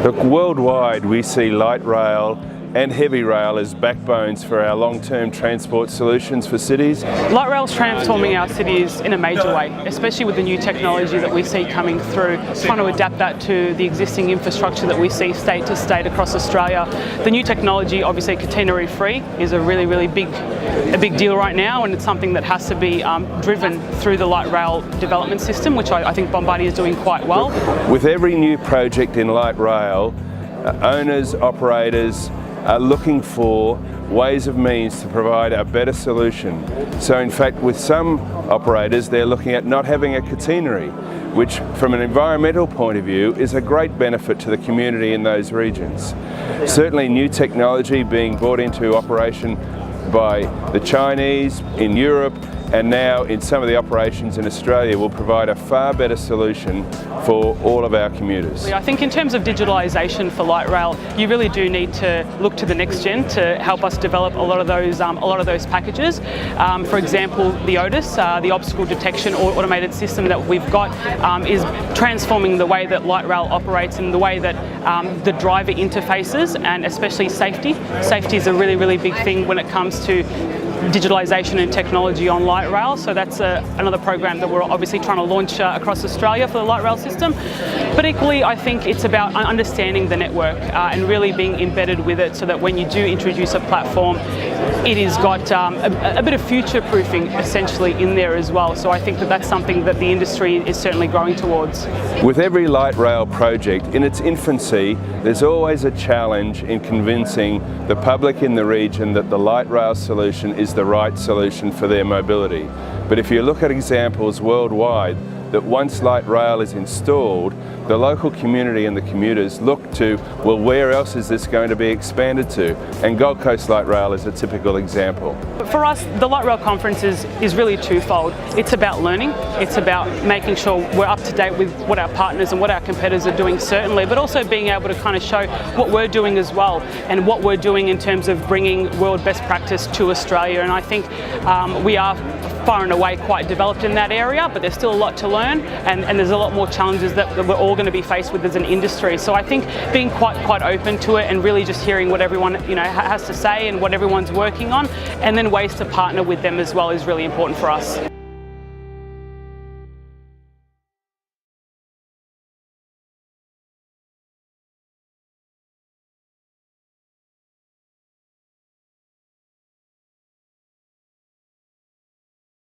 Look, worldwide we see light rail and heavy rail as backbones for our long-term transport solutions for cities. Light rail is transforming our cities in a major way, especially with the new technology that we see coming through, trying to adapt that to the existing infrastructure that we see state to state across Australia. The new technology, obviously catenary free, is a really big deal right now, and it's something that has to be driven through the light rail development system, which I think Bombardier is doing quite well. With every new project in light rail, owners, operators are looking for ways of means to provide a better solution. So in fact, with some operators, they're looking at not having a catenary, which from an environmental point of view is a great benefit to the community in those regions. Certainly new technology being brought into operation by the Chinese in Europe and now in some of the operations in Australia will provide a far better solution for all of our commuters. I think in terms of digitalisation for light rail, you really do need to look to the next gen to help us develop a lot of those packages. For example, the Otis, the obstacle detection or automated system that we've got is transforming the way that light rail operates and the way that the driver interfaces, and especially safety. Safety is a really big thing when it comes to digitalisation and technology on light rail, so that's another program that we're obviously trying to launch across Australia for the light rail system. But equally, I think it's about understanding the network and really being embedded with it, so that when you do introduce a platform, it has got a bit of future-proofing essentially in there as well. So I think that that's something that the industry is certainly growing towards. With every light rail project in its infancy, there's always a challenge in convincing the public in the region that the light rail solution is the right solution for their mobility. But if you look at examples worldwide, that once light rail is installed, the local community and the commuters look to, well, where else is this going to be expanded to? And Gold Coast Light Rail is a typical example. For us, the Light Rail Conference is really twofold. It's about learning, it's about making sure we're up to date with what our partners and what our competitors are doing certainly, but also being able to kind of show what we're doing as well and what we're doing in terms of bringing world best practice to Australia. And I think we are far and away quite developed in that area, but there's still a lot to learn, and there's a lot more challenges that we're all going to be faced with as an industry. So I think being quite open to it and really just hearing what everyone has to say and what everyone's working on, and then ways to partner with them as well, is really important for us.